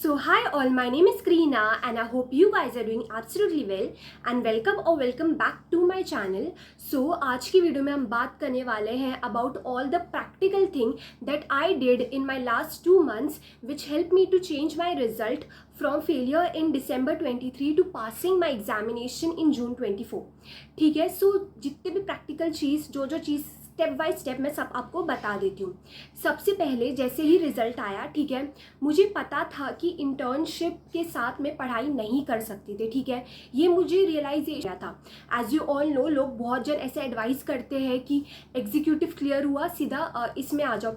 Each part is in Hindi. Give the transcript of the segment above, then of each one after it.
So hi all, my name is Karina and I hope you guys are doing absolutely well and welcome back to my channel. So आज की वीडियो में हम बात करने वाले हैं about all the practical thing that I did in my last 2 months which helped me to change my result from failure in December 23 to passing my examination in June 24. ठीक है, so जितने भी प्रैक्टिकल चीज़ जो चीज़ स्टेप बाय स्टेप मैं सब आपको बता देती हूँ। सबसे पहले जैसे ही रिजल्ट आया, ठीक है, मुझे पता था कि इंटर्नशिप के साथ मैं पढ़ाई नहीं कर सकती थी, ठीक है, ये मुझे रियलाइजेशन था। एज यू ऑल नो, लोग बहुत जन ऐसे एडवाइस करते हैं कि एग्जीक्यूटिव क्लियर हुआ सीधा इसमें आ जाओ,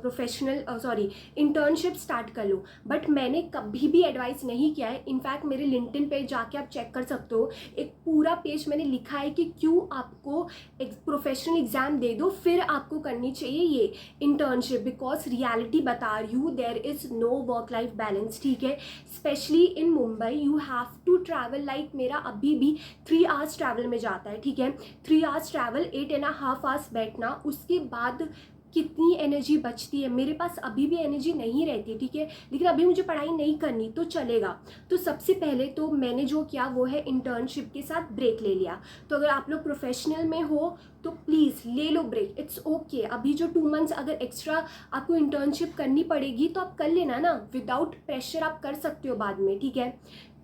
इंटर्नशिप स्टार्ट कर लो, बट मैंने कभी भी एडवाइस नहीं किया है। इनफैक्ट मेरे लिंक्डइन पे जाके आप चेक कर सकते हो, एक पूरा पेज मैंने लिखा है कि क्यों आपको एक प्रोफेशनल एग्जाम दे दो फिर आपको करनी चाहिए ये इंटर्नशिप, बिकॉज रियलिटी बता रही हूँ, there is no work life balance, ठीक है। Specially in Mumbai you have to travel, like मेरा अभी भी 3 आवर्स ट्रैवल में जाता है, ठीक है, 3 आवर्स ट्रैवल, 8.5 आवर्स बैठना, उसके बाद कितनी एनर्जी बचती है। मेरे पास अभी भी एनर्जी नहीं रहती, ठीक है, लेकिन अभी मुझे पढ़ाई नहीं करनी तो चलेगा। तो सबसे पहले तो मैंने जो किया वो है इंटर्नशिप के साथ ब्रेक ले लिया। तो अगर आप लोग प्रोफेशनल में हो तो प्लीज़ ले लो ब्रेक, इट्स ओके। अभी जो 2 मंथ्स अगर एक्स्ट्रा आपको इंटर्नशिप करनी पड़ेगी तो आप कर लेना ना, विदाउट प्रेशर आप कर सकते हो बाद में, ठीक है।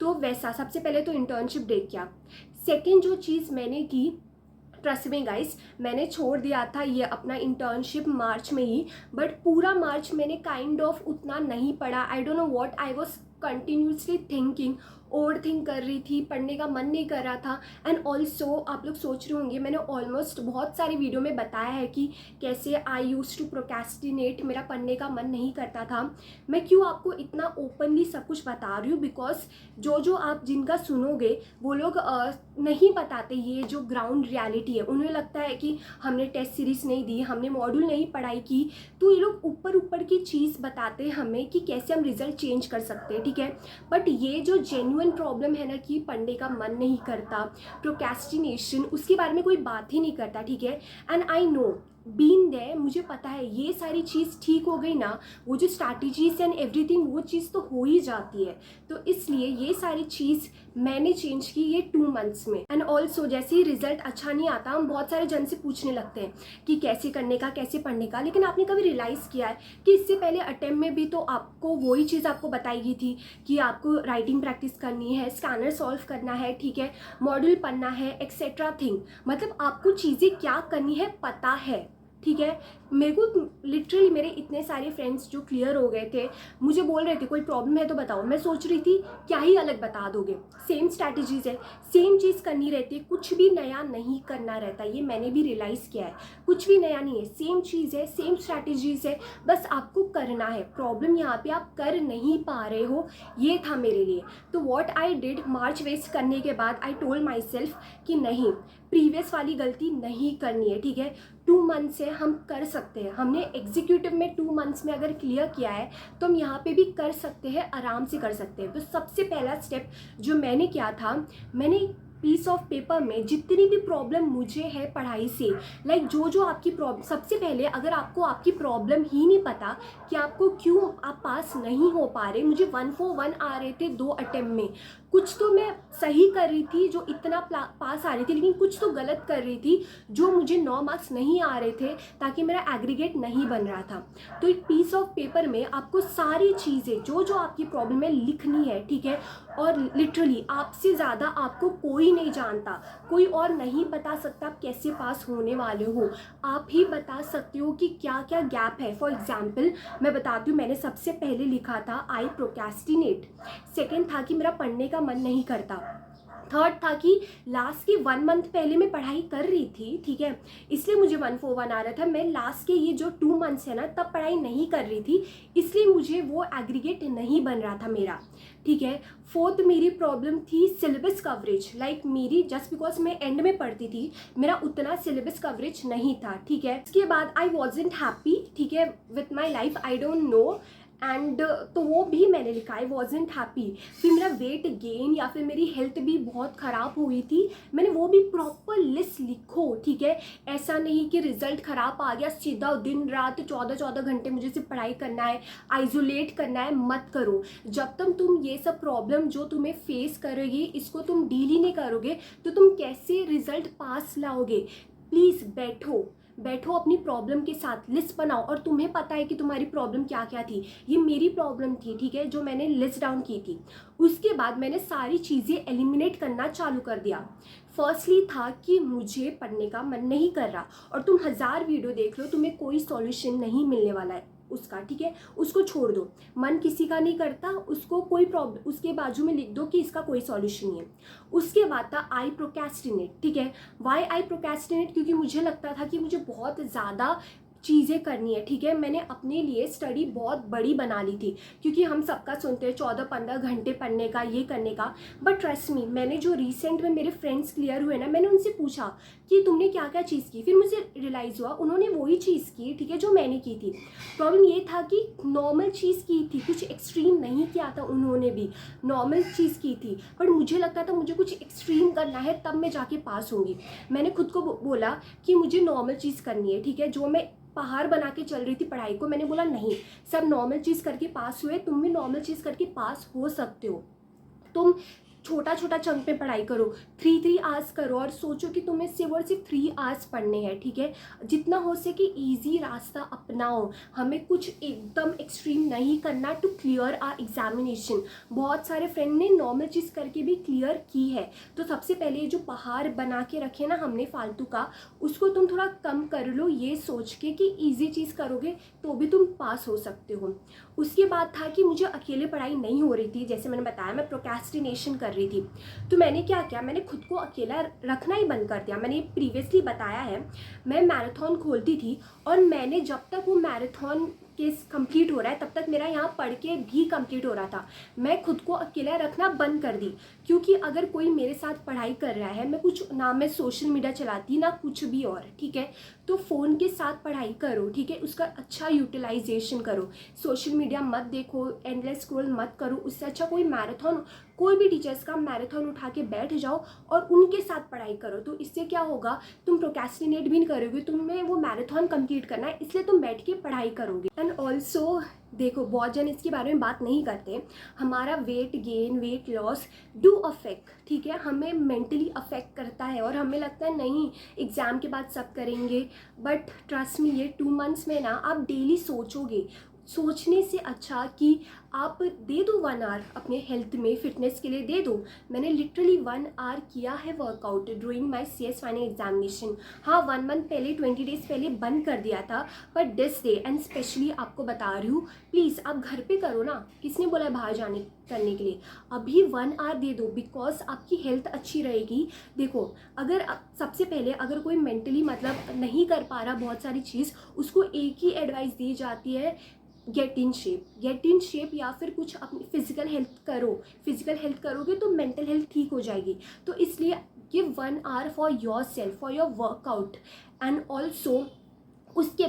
तो वैसा सबसे पहले तो इंटर्नशिप ब्रेक किया। सेकेंड जो चीज़ मैंने की, ट्रस्ट में गाइस, मैंने छोड़ दिया था ये अपना इंटर्नशिप मार्च में ही, बट पूरा मार्च मैंने काइंड ऑफ उतना नहीं पढ़ा। I don't know what I was continuously thinking, over think कर रही थी, पढ़ने का मन नहीं कर रहा था। एंड ऑल्सो आप लोग सोच रहे होंगे, मैंने ऑलमोस्ट बहुत सारी वीडियो में बताया है कि कैसे आई यूज टू प्रोक्रेस्टिनेट, मेरा पढ़ने का मन नहीं करता था। मैं क्यों आपको इतना ओपनली सब कुछ बता रही हूँ, बिकॉज जो आप जिनका सुनोगे वो लोग नहीं बताते ये जो ग्राउंड रियलिटी है। उन्हें लगता है कि हमने टेस्ट सीरीज नहीं दी, हमने मॉड्यूल नहीं पढ़ाई की, तो ये लोग ऊपर की चीज़ बताते हैं हमें कि कैसे हम रिजल्ट चेंज कर सकते हैं, ठीक है। बट ये जो जेन्युइन प्रॉब्लम है ना कि पढ़ने का मन नहीं करता, प्रोक्रेस्टिनेशन, उसके बारे में कोई बात ही नहीं करता, ठीक है। And I know, been there, मुझे पता है ये सारी चीज़ ठीक हो गई ना, वो जो स्ट्रैटेजीज एंड एवरीथिंग वो चीज़ तो हो ही जाती है। तो इसलिए ये सारी चीज़ मैंने चेंज की ये 2 मंथ्स में। एंड ऑल्सो जैसे ही रिजल्ट अच्छा नहीं आता, हम बहुत सारे जन से पूछने लगते हैं कि कैसे करने का, कैसे पढ़ने का, लेकिन आपने कभी रियलाइज़ किया है कि इससे पहले अटेम्प्ट में भी तो आपको वही चीज़ आपको बताई गई थी कि आपको राइटिंग प्रैक्टिस करनी है, स्कैनर सॉल्व करना है, ठीक है, मॉड्यूल पढ़ना है, एक्सेट्रा थिंग। मतलब आपको चीज़ें क्या करनी है पता है, ठीक है। मेरे को लिटरली मेरे इतने सारे फ्रेंड्स जो क्लियर हो गए थे मुझे बोल रहे थे कोई प्रॉब्लम है तो बताओ। मैं सोच रही थी क्या ही अलग बता दोगे, सेम स्ट्रैटेजीज है, सेम चीज़ करनी रहती है, कुछ भी नया नहीं करना रहता। ये मैंने भी रियलाइज़ किया है, कुछ भी नया नहीं है, सेम चीज़ है, सेम स्ट्रैटेजीज है, बस आपको करना है। प्रॉब्लम यहाँ पे आप कर नहीं पा रहे हो, ये था मेरे लिए। तो what I did, March waste करने के बाद आई टोल्ड माई सेल्फ कि नहीं, प्रीवियस वाली गलती नहीं करनी है, ठीक है। 2 मंथ से हम कर सकते हैं, हमने एग्जीक्यूटिव में 2 मंथ्स में अगर क्लियर किया है तो हम यहाँ पे भी कर सकते हैं, आराम से कर सकते हैं। तो सबसे पहला स्टेप जो मैंने किया था, मैंने पीस ऑफ पेपर में जितनी भी प्रॉब्लम मुझे है पढ़ाई से, लाइक जो आपकी प्रॉब्लम, सबसे पहले अगर आपको आपकी प्रॉब्लम ही नहीं पता कि आपको क्यों आप पास नहीं हो पा रहे, मुझे 141 आ रहे थे 2 अटेम्प्ट में, कुछ तो मैं सही कर रही थी जो इतना पास आ रही थी, लेकिन कुछ तो गलत कर रही थी जो मुझे 9 मार्क्स नहीं आ रहे थे, ताकि मेरा एग्रीगेट नहीं बन रहा था। तो एक पीस ऑफ पेपर में आपको सारी चीज़ें जो आपकी प्रॉब्लम है लिखनी है, ठीक है। और लिटरली आपसे ज़्यादा आपको कोई नहीं जानता, कोई और नहीं बता सकता आप कैसे पास होने वाले हो, आप ही बता सकते हो कि क्या क्या गैप है। फॉर एग्जाम्पल मैं बताती हूँ, मैंने सबसे पहले लिखा था आई प्रोक्रेस्टिनेट, सेकेंड था कि मेरा पढ़ने का मन नहीं करता, थर्ड था कि लास्ट के 1 मंथ पहले मैं पढ़ाई कर रही थी, ठीक है, इसलिए मुझे 141 आ रहा था। मैं लास्ट के ये जो 2 मंथ्स है ना तब पढ़ाई नहीं कर रही थी, इसलिए मुझे वो एग्रीगेट नहीं बन रहा था मेरा, ठीक है। फोर्थ मेरी प्रॉब्लम थी सिलेबस कवरेज, लाइक मेरी जस्ट बिकॉज मैं एंड में पढ़ती थी, मेरा उतना सिलेबस कवरेज नहीं था, ठीक है। इसके बाद आई वॉजेंट हैप्पी, ठीक है, with my life, I don't know, and तो वो भी मैंने लिखा, आई वॉजेंट हैप्पी। फिर मेरा वेट गेन या फिर मेरी हेल्थ भी बहुत ख़राब हो गई थी, मैंने वो भी प्रॉपर लिस्ट लिखो, ठीक है। ऐसा नहीं कि रिजल्ट ख़राब आ गया सीधा दिन रात 14-14 घंटे मुझे सिर्फ पढ़ाई करना है, आइसोलेट करना है, मत करो। जब तक तुम ये सब प्रॉब्लम जो तुम्हें फेस करोगे इसको तुम डील ही नहीं करोगे तो तुम कैसे रिजल्ट पास लाओगे। प्लीज़ बैठो अपनी प्रॉब्लम के साथ, लिस्ट बनाओ। और तुम्हें पता है कि तुम्हारी प्रॉब्लम क्या क्या थी, ये मेरी प्रॉब्लम थी, ठीक है, जो मैंने लिस्ट डाउन की थी। उसके बाद मैंने सारी चीज़ें एलिमिनेट करना चालू कर दिया। फर्स्टली था कि मुझे पढ़ने का मन नहीं कर रहा, और तुम 1000 वीडियो देख लो तुम्हें कोई सॉल्यूशन नहीं मिलने वाला है उसका, ठीक है, उसको छोड़ दो। मन किसी का नहीं करता, उसको कोई प्रॉब्लम उसके बाजू में लिख दो कि इसका कोई सॉल्यूशन नहीं है। उसके बाद था आई प्रोक्रेस्टिनेट, ठीक है। वाई आई प्रोक्रेस्टिनेट, क्योंकि मुझे लगता था कि मुझे बहुत ज़्यादा चीज़ें करनी है, ठीक है। मैंने अपने लिए स्टडी बहुत बड़ी बना ली थी, क्योंकि हम सबका सुनते हैं 14-15 घंटे पढ़ने का, ये करने का। बट ट्रस्ट मी, मैंने जो रिसेंट में मेरे फ्रेंड्स क्लियर हुए ना, मैंने उनसे पूछा कि तुमने क्या क्या चीज़ की, फिर मुझे रियलाइज़ हुआ उन्होंने वही चीज़ की, ठीक है, जो मैंने की थी। प्रॉब्लम ये था कि नॉर्मल चीज़ की थी, कुछ एक्सट्रीम नहीं किया था, उन्होंने भी नॉर्मल चीज़ की थी। बट मुझे लगता था मुझे कुछ एक्सट्रीम करना है तब मैं जाके पास होंगी। मैंने खुद को बोला कि मुझे नॉर्मल चीज़ करनी है, ठीक है। जो मैं पहाड़ बना के चल रही थी पढ़ाई को, मैंने बोला नहीं, सब नॉर्मल चीज़ करके पास हुए, तुम भी नॉर्मल चीज़ करके पास हो सकते हो। तुम छोटा छोटा चंक में पढ़ाई करो, 3 आवर्स करो, और सोचो कि तुम्हें सिर्फ और सिर्फ 3 आवर्स पढ़ने हैं, ठीक है। जितना हो सके ईजी रास्ता अपनाओ, हमें कुछ एकदम एक्सट्रीम नहीं करना टू क्लियर आर एग्जामिनेशन। बहुत सारे फ्रेंड ने नॉर्मल चीज़ करके भी क्लियर की है। तो सबसे पहले जो पहाड़ बना के रखे ना हमने फालतू का, उसको तुम थोड़ा कम कर लो, ये सोच के कि ईजी चीज़ करोगे तो भी तुम पास हो सकते हो। उसके बाद था कि मुझे अकेले पढ़ाई नहीं हो रही थी, जैसे मैंने बताया मैं प्रोक्रेस्टिनेशन कर रही थी। तो मैंने क्या किया, मैंने खुद को अकेला रखना ही बंद कर दिया। मैंने प्रीवियसली बताया है, मैं मैराथन खोलती थी, और मैंने जब तक वो मैराथन केस कंप्लीट हो रहा है तब तक मेरा यहाँ पढ़ के भी कंप्लीट हो रहा था। मैं खुद को अकेला रखना बंद कर दी, क्योंकि अगर कोई मेरे साथ पढ़ाई कर रहा है, मैं कुछ ना मैं सोशल मीडिया चलाती ना कुछ भी और, ठीक है। तो फ़ोन के साथ पढ़ाई करो, ठीक है, उसका अच्छा यूटिलाइजेशन करो। सोशल मीडिया मत देखो, एंडलेस स्क्रॉल मत करो। उससे अच्छा कोई मैराथन, कोई भी टीचर्स का मैराथन उठा के बैठ जाओ और उनके साथ पढ़ाई करो। तो इससे क्या होगा, तुम प्रोक्रेस्टिनेट भी नहीं करोगे, तुम्हें वो मैराथन कंप्लीट करना है, इसलिए तुम बैठ के पढ़ाई करोगे। एंड ऑल्सो देखो, बहुत जन इसके बारे में बात नहीं करते, हमारा weight gain, weight loss do affect, ठीक है, हमें मेंटली अफेक्ट करता है। और हमें लगता है नहीं एग्ज़ाम के बाद सब करेंगे, बट ट्रस्ट मी, ये 2 मंथ्स में ना आप डेली सोचोगे। सोचने से अच्छा कि आप दे दो 1 आवर अपने हेल्थ में, फिटनेस के लिए दे दो। मैंने लिटरली 1 आवर किया है workout during my CS final examination. हाँ, 1 मंथ पहले, 20 डेज़ पहले बंद कर दिया था, but this day and specially आपको बता रही हूँ, प्लीज़ आप घर पे करो ना, किसने बोला है बाहर जाने करने के लिए। अभी 1 आवर दे दो, बिकॉज आपकी हेल्थ अच्छी रहेगी। देखो, अगर सबसे पहले अगर कोई मेंटली मतलब नहीं कर पा रहा बहुत सारी चीज़, उसको एक ही एडवाइस दी जाती है, गेट इन शेप, या फिर कुछ अपनी फिजिकल हेल्थ करोगे तो मेंटल हेल्थ ठीक हो जाएगी। तो इसलिए give 1 hour for your self, for your workout. And also उसके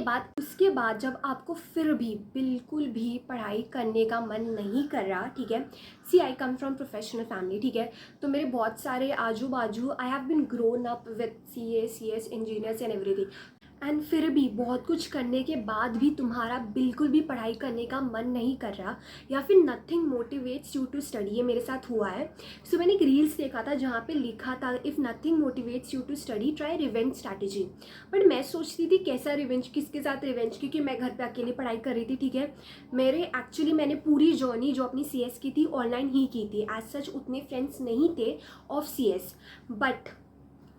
बाद जब आपको फिर भी बिल्कुल भी पढ़ाई करने का मन नहीं कर रहा, ठीक है, सी आई कम फ्रॉम प्रोफेशनल फैमिली, ठीक है, तो मेरे बहुत सारे आजू बाजू, I have been grown up with CS engineers and everything. And फिर भी बहुत कुछ करने के बाद भी तुम्हारा बिल्कुल भी पढ़ाई करने का मन नहीं कर रहा, या फिर nothing motivates you to study, ये मेरे साथ हुआ है। सो मैंने एक रील्स देखा था जहाँ पे लिखा था, if nothing motivates you to study try revenge strategy. But मैं सोचती थी कैसा रिवेंज, किसके साथ रिवेंज, क्योंकि मैं घर पे अकेले पढ़ाई कर रही थी, ठीक है। मैंने पूरी जर्नी जो अपनी CS की थी ऑनलाइन ही की थी। एज सच उतने फ्रेंड्स नहीं थे ऑफ CS। बट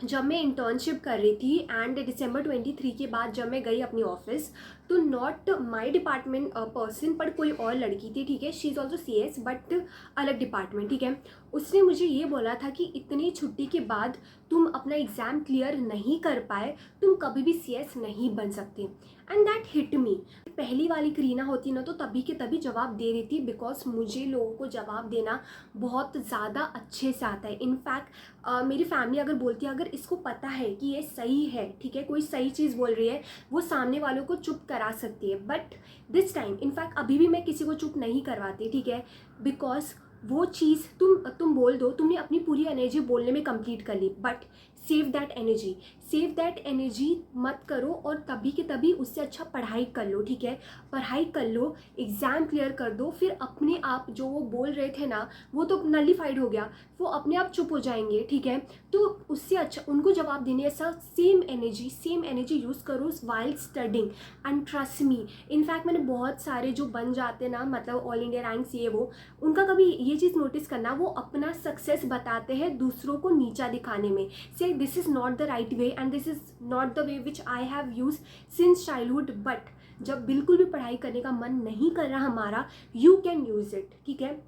जब मैं इंटर्नशिप कर रही थी एंड December 23 के बाद जब मैं गई अपनी ऑफिस, तो नॉट माई डिपार्टमेंट पर्सन, पर कोई और लड़की थी, ठीक है, she is also CS but अलग डिपार्टमेंट, ठीक है। उसने मुझे ये बोला था कि इतनी छुट्टी के बाद तुम अपना एग्ज़ाम क्लियर नहीं कर पाए, तुम कभी भी CS नहीं बन सकते। And that hit me. पहली वाली करीना होती ना तो तभी के तभी जवाब दे देती, बिकॉज मुझे लोगों को जवाब देना बहुत ज़्यादा अच्छे से आता है। इनफैक्ट मेरी फैमिली अगर बोलती है, अगर इसको पता है कि ये सही है, ठीक है, कोई सही चीज़ बोल रही है, वो सामने वालों को चुप करा सकती है। बट दिस टाइम इनफैक्ट अभी भी मैं किसी को चुप नहीं करवाती, ठीक है, बिकॉज वो चीज़ तुम बोल दो, तुमने अपनी पूरी एनर्जी बोलने में कंप्लीट कर ली, बट सेव दैट एनर्जी मत करो, और तभी के तभी उससे अच्छा पढ़ाई कर लो, ठीक है, पढ़ाई कर लो, एग्ज़ाम क्लियर कर दो, फिर अपने आप जो वो बोल रहे थे ना वो तो नलिफाइड हो गया, वो अपने आप चुप हो जाएंगे, ठीक है। तो उससे अच्छा उनको जवाब देने ऐसा सेम एनर्जी यूज़ करो while studying, and trust me, in fact मैंने बहुत सारे जो बन जाते ना, मतलब ऑल इंडिया रैंक्स ये वो, उनका कभी ये चीज़ नोटिस करना, वो अपना सक्सेस बताते हैं दूसरों को नीचा दिखाने में, से this is not the right way and this is not the way which I have use since childhood. But जब बिल्कुल भी पढ़ाई करने का मन नहीं कर रहा हमारा, यू कैन यूज़ इट, ठीक है,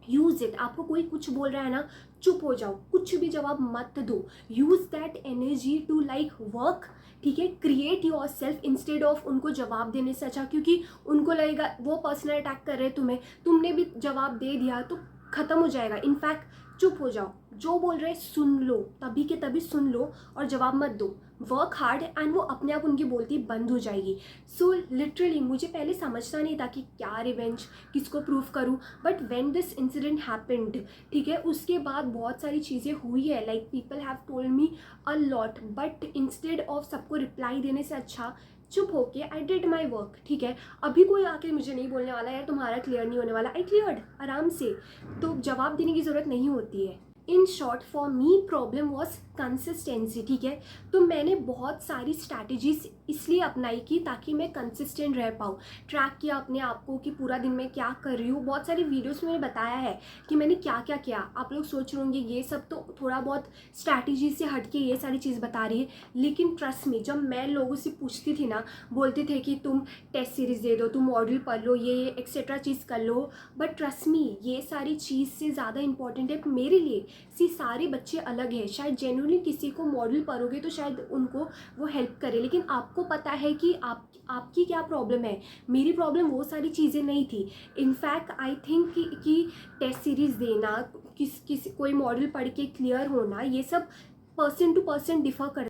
यूज़ इट। आपको कोई कुछ बोल रहा है ना, चुप हो जाओ, कुछ भी जवाब मत दो, use that energy to like work, ठीक है, create yourself instead of उनको जवाब देने से अच्छा, क्योंकि उनको लगेगा वो पर्सनल अटैक कर रहे हैं तुम्हें, तुमने भी जवाब दे दिया तो ख़त्म हो जाएगा। इनफैक्ट चुप हो जाओ, जो बोल रहे सुन लो, तभी के तभी सुन लो और जवाब मत दो, वर्क हार्ड, एंड वो अपने आप उनकी बोलती बंद हो जाएगी। सो लिटरली मुझे पहले समझता नहीं था कि क्या रिवेंज किसको प्रूव करूँ, but when this incident happened, ठीक है, उसके बाद बहुत सारी चीज़ें हुई है, like people have told me a lot, but instead of सबको रिप्लाई देने से अच्छा चुप होके आई डिड माई वर्क, ठीक है। अभी कोई आके मुझे नहीं बोलने वाला यार तुम्हारा क्लियर नहीं होने वाला, आई क्लियर्ड आराम से, तो जवाब देने की ज़रूरत नहीं होती है। In short for me problem was consistency, ठीक है, तो मैंने बहुत सारी स्ट्रैटेजीज इसलिए अपनाई की ताकि मैं कंसिस्टेंट रह पाऊँ, ट्रैक किया अपने आप को कि पूरा दिन मैं क्या कर रही हूँ, बहुत सारी वीडियोस में मैंने बताया है कि मैंने क्या क्या किया। आप लोग सोच रहे होंगे ये सब तो थोड़ा बहुत स्ट्रैटेजी से हट के ये सारी चीज़ बता रही है, लेकिन ट्रस्ट में जब मैं लोगों से पूछती थी ना, बोलते थे कि तुम टेस्ट सीरीज़ दे दो, तुम मॉडल पढ़ लो, ये एक्सेट्रा चीज़ कर लो, बट ट्रस्ट मी ये सारी चीज़ से ज़्यादा इंपॉर्टेंट है मेरे लिए। सारे बच्चे अलग हैं, शायद जेन्युइनली किसी को मॉडल पढ़ोगे तो शायद उनको वो हेल्प करे, लेकिन आपको पता है कि आपकी क्या प्रॉब्लम है। मेरी प्रॉब्लम वो सारी चीज़ें नहीं थी। इनफैक्ट आई थिंक कि टेस्ट सीरीज़ देना, कोई मॉडल पढ़ के क्लियर होना, ये सब पर्सन टू पर्सन डिफर कर